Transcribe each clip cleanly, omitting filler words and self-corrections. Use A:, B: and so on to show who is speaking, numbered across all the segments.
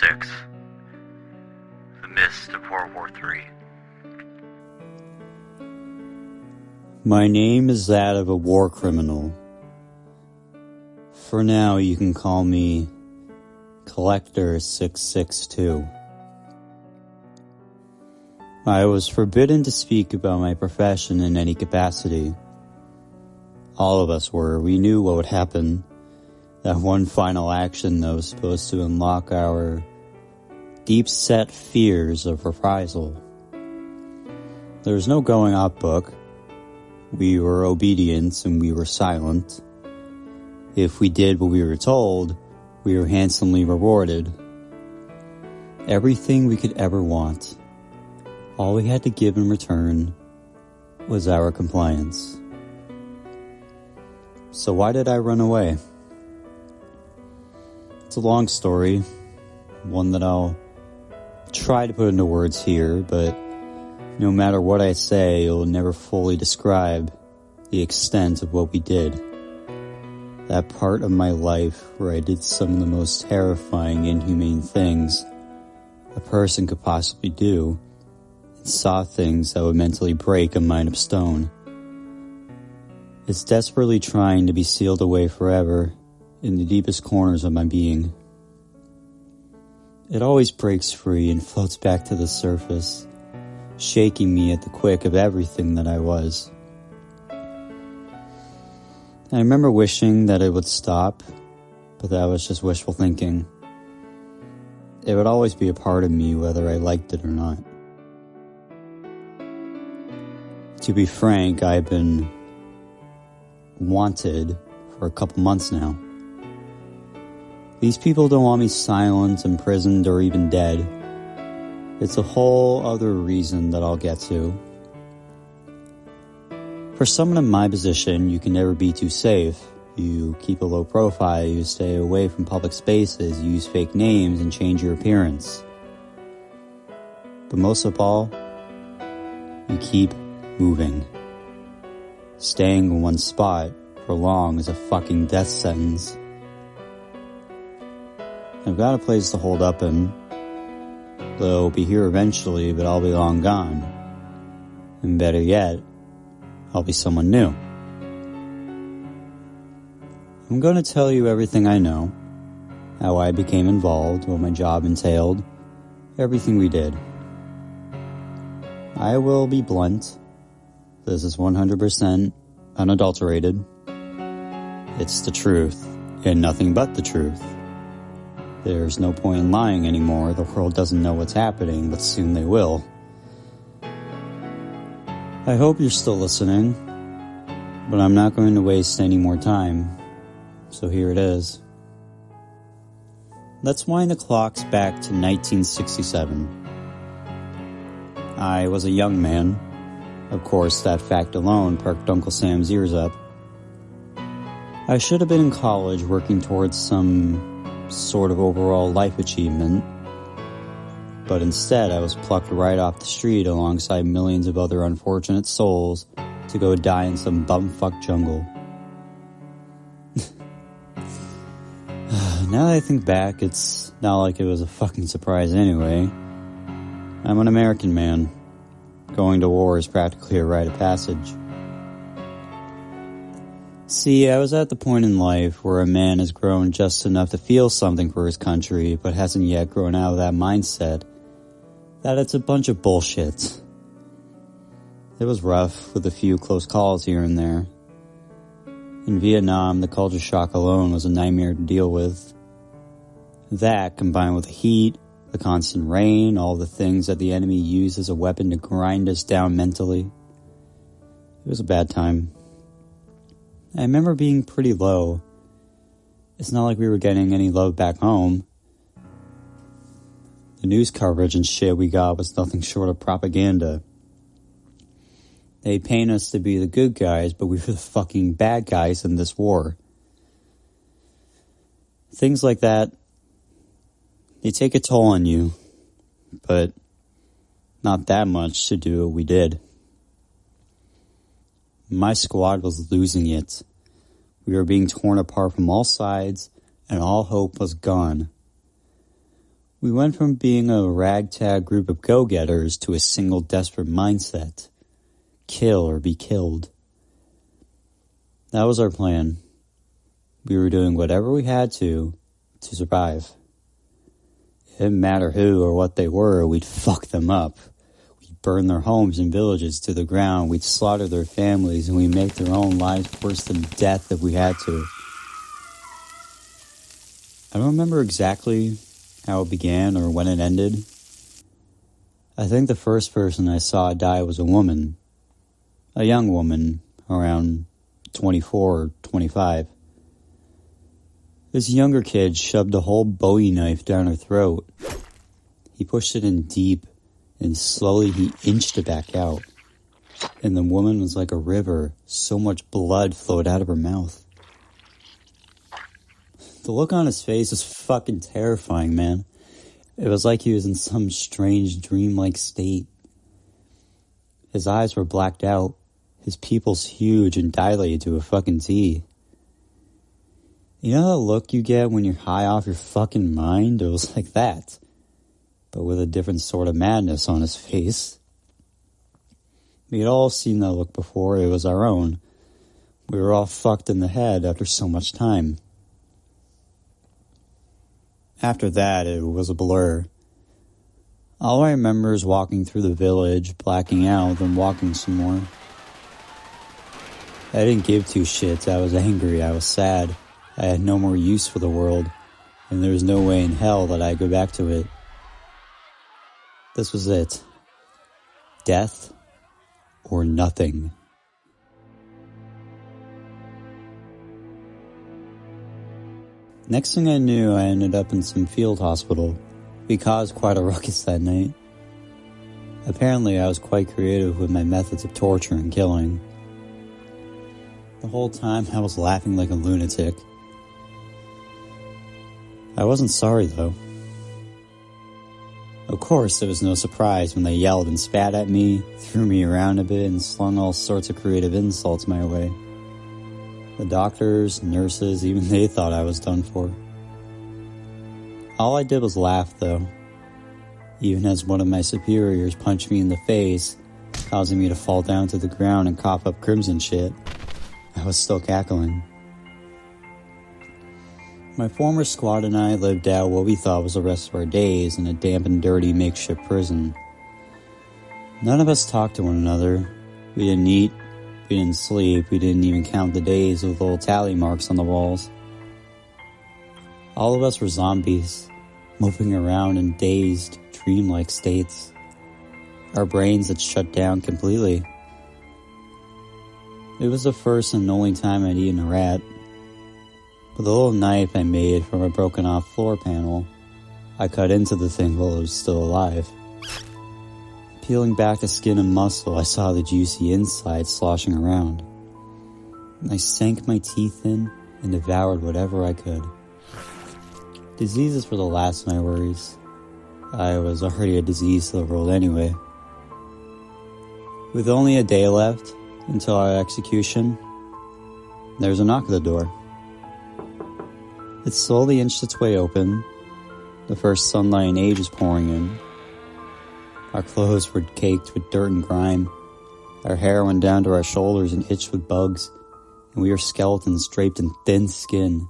A: 6. The Mist of World War III.
B: My name is that of a war criminal. For now, you can call me Collector 662. I was forbidden to speak about my profession in any capacity. All of us were. We knew what would happen. That one final action that was supposed to unlock our deep-set fears of reprisal. There was no going off book. We were obedient and we were silent. If we did what we were told, we were handsomely rewarded. Everything we could ever want. All we had to give in return was our compliance. So why did I run away? It's a long story, one that I'll try to put into words here, but no matter what I say, it'll never fully describe the extent of what we did. That part of my life where I did some of the most terrifying, inhumane things a person could possibly do, and saw things that would mentally break a mind of stone. It's desperately trying to be sealed away forever in the deepest corners of my being. It always breaks free and floats back to the surface, shaking me at the quick of everything that I was. I remember wishing that it would stop, but that was just wishful thinking. It would always be a part of me whether I liked it or not. To be frank, I've been wanted for a couple months now. These people don't want me silent, imprisoned, or even dead. It's a whole other reason that I'll get to. For someone in my position, you can never be too safe. You keep a low profile, you stay away from public spaces, you use fake names, and change your appearance. But most of all, you keep moving. Staying in one spot for long is a fucking death sentence. I've got a place to hold up in. They'll be here eventually, but I'll be long gone. And better yet, I'll be someone new. I'm going to tell you everything I know, how I became involved, what my job entailed, everything we did. I will be blunt. This is 100% unadulterated. It's the truth, and nothing but the truth. There's no point in lying anymore. The world doesn't know what's happening, but soon they will. I hope you're still listening, but I'm not going to waste any more time, so here it is. Let's wind the clocks back to 1967. I was a young man. Of course, that fact alone perked Uncle Sam's ears up. I should have been in college working towards some sort of overall life achievement, but instead I was plucked right off the street alongside millions of other unfortunate souls to go die in some bumfuck jungle. Now that I think back, it's not like it was a fucking surprise anyway. I'm an American man. Going to war is practically a rite of passage. See, I was at the point in life where a man has grown just enough to feel something for his country, but hasn't yet grown out of that mindset that it's a bunch of bullshit. It was rough, with a few close calls here and there. In Vietnam, the culture shock alone was a nightmare to deal with. That, combined with the heat, the constant rain, all the things that the enemy used as a weapon to grind us down mentally. It was a bad time. I remember being pretty low. It's not like we were getting any love back home. The news coverage and shit we got was nothing short of propaganda. They paint us to be the good guys, but we were the fucking bad guys in this war. Things like that, they take a toll on you, but not that much to do what we did. My squad was losing it. We were being torn apart from all sides, and all hope was gone. We went from being a ragtag group of go-getters to a single desperate mindset. Kill or be killed. That was our plan. We were doing whatever we had to survive. It didn't matter who or what they were, we'd fuck them up. We'd burn their homes and villages to the ground, we'd slaughter their families, and we'd make their own lives worse than death if we had to. I don't remember exactly how it began or when it ended. I think the first person I saw die was a woman. A young woman, around 24 or 25. This younger kid shoved a whole Bowie knife down her throat. He pushed it in deep, and slowly he inched it back out. And the woman was like a river. So much blood flowed out of her mouth. The look on his face was fucking terrifying, man. It was like he was in some strange dreamlike state. His eyes were blacked out. His pupils huge and dilated to a fucking T. You know that look you get when you're high off your fucking mind? It was like that, but with a different sort of madness on his face. We had all seen that look before. It was our own. We were all fucked in the head after so much time. After that, it was a blur. All I remember is walking through the village, blacking out, then walking some more. I didn't give two shits. I was angry. I was sad. I had no more use for the world, and there was no way in hell that I'd go back to it. This was it. Death or nothing. Next thing I knew, I ended up in some field hospital. We caused quite a ruckus that night. Apparently, I was quite creative with my methods of torture and killing. The whole time, I was laughing like a lunatic. I wasn't sorry, though. Of course, it was no surprise when they yelled and spat at me, threw me around a bit, and slung all sorts of creative insults my way. The doctors, nurses, even they thought I was done for. All I did was laugh, though. Even as one of my superiors punched me in the face, causing me to fall down to the ground and cough up crimson shit, I was still cackling. My former squad and I lived out what we thought was the rest of our days in a damp and dirty makeshift prison. None of us talked to one another. We didn't eat. We didn't sleep. We didn't even count the days with little tally marks on the walls. All of us were zombies, moving around in dazed, dreamlike states. Our brains had shut down completely. It was the first and only time I'd eaten a rat. With a little knife I made from a broken off floor panel, I cut into the thing while it was still alive. Peeling back the skin and muscle, I saw the juicy inside sloshing around. I sank my teeth in and devoured whatever I could. Diseases were the last of my worries. I was already a disease to the world anyway. With only a day left until our execution, there was a knock at the door. It slowly inched its way open. The first sunlight in ages pouring in. Our clothes were caked with dirt and grime. Our hair went down to our shoulders and itched with bugs, and we were skeletons draped in thin skin.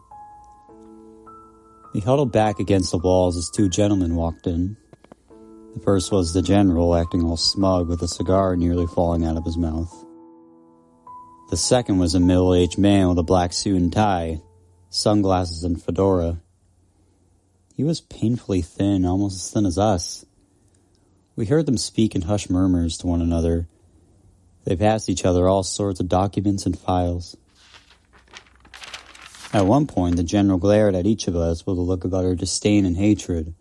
B: We huddled back against the walls as two gentlemen walked in. The first was the general, acting all smug with a cigar nearly falling out of his mouth. The second was a middle-aged man with a black suit and tie, sunglasses and fedora. He was painfully thin, almost as thin as us. We heard them speak in hushed murmurs to one another. They passed each other all sorts of documents and files. At one point, the general glared at each of us with a look of utter disdain and hatred,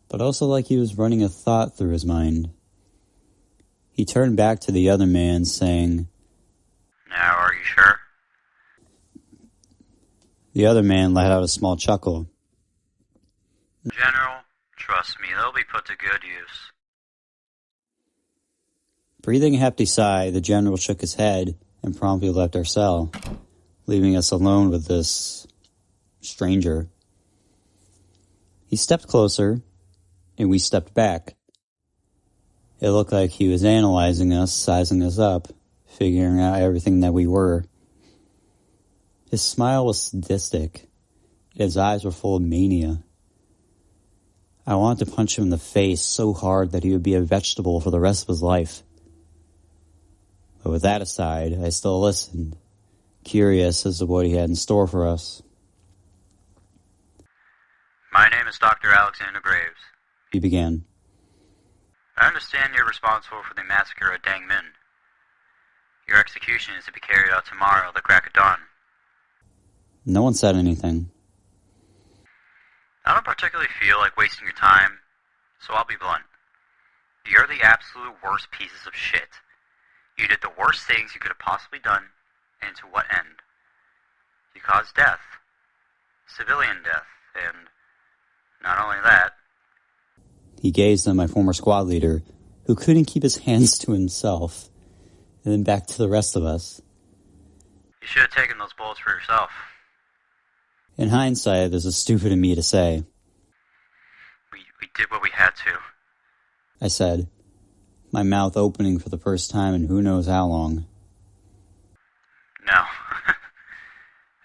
B: but also like he was running a thought through his mind. He turned back to the other man, saying,
A: "Now, are you sure?"
B: The other man let out a small chuckle.
A: "General, trust me, they'll be put to good use."
B: Breathing a hefty sigh, the general shook his head and promptly left our cell, leaving us alone with this stranger. He He stepped closer, and we stepped back. It looked like he was analyzing us, sizing us up, figuring out everything that we were. His smile was sadistic, and his eyes were full of mania. I wanted to punch him in the face so hard that he would be a vegetable for the rest of his life. But with that aside, I still listened, curious as to what he had in store for us.
A: My name is Dr. Alexander Graves,
B: He began.
A: I understand you're responsible for the massacre at Dang Min. Your execution is to be carried out tomorrow at the crack of dawn.
B: No one said anything.
A: I don't particularly feel like wasting your time, so I'll be blunt. You're the absolute worst pieces of shit. You did the worst things you could have possibly done, and to what end? You caused death. Civilian death, and not only that...
B: He gazed at my former squad leader, who couldn't keep his hands to himself, and then back to the rest of us.
A: You should have taken those bullets for yourself.
B: In hindsight, this is stupid of me to say.
A: We did what we had to.
B: I said, my mouth opening for the first time in who knows how long.
A: No.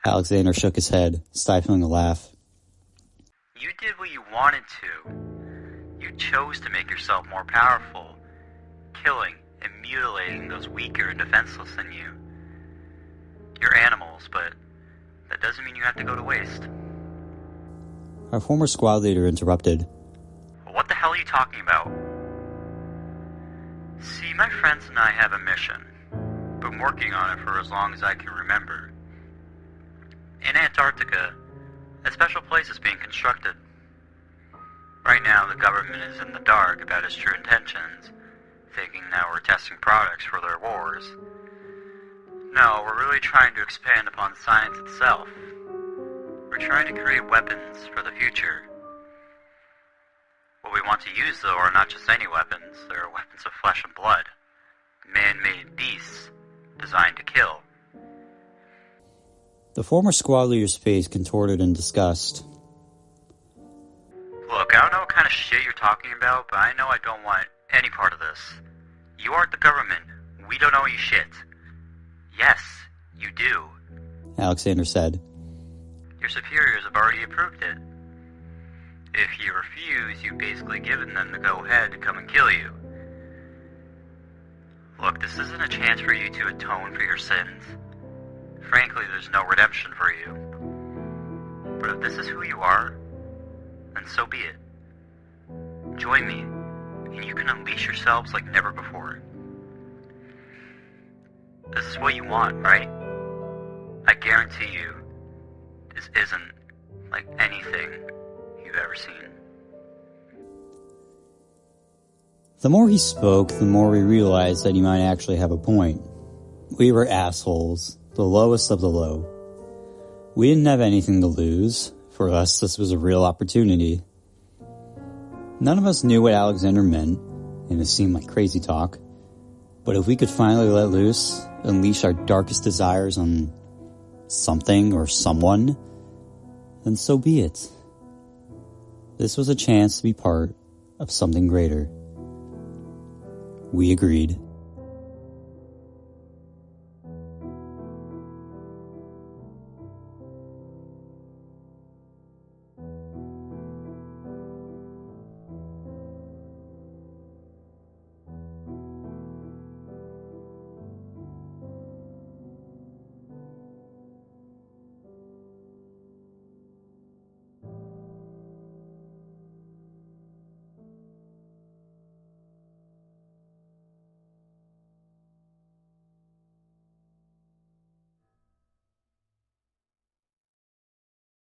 B: Alexander shook his head, stifling a laugh.
A: You did what you wanted to. You chose to make yourself more powerful, killing and mutilating those weaker and defenseless than you. You're animals, but that doesn't mean you have to go to waste.
B: Our former squad leader interrupted.
A: What the hell are you talking about? See, my friends and I have a mission. Been working on it for as long as I can remember. In Antarctica, a special place is being constructed. Right now, the government is in the dark about its true intentions, thinking that we're testing products for their wars. No, we're really trying to expand upon science itself. We're trying to create weapons for the future. What we want to use, though, are not just any weapons. They're weapons of flesh and blood. Man-made beasts designed to kill.
B: The former squad leader's face contorted in disgust.
A: Look, I don't know what kind of shit you're talking about, but I know I don't want any part of this. You aren't the government. We don't owe you shit. Yes, you do.
B: Alexander said.
A: Your superiors have already approved it. If you refuse, you've basically given them the go-ahead to come and kill you. Look, this isn't a chance for you to atone for your sins. Frankly, there's no redemption for you. But if this is who you are, then so be it. Join me, and you can unleash yourselves like never before. This is what you want, right? I guarantee you, this isn't like anything you've ever seen.
B: The more he spoke, the more we realized that he might actually have a point. We were assholes, the lowest of the low. We didn't have anything to lose. For us, this was a real opportunity. None of us knew what Alexander meant, and it seemed like crazy talk. But if we could finally let loose, unleash our darkest desires on something or someone, then so be it. This was a chance to be part of something greater. We agreed.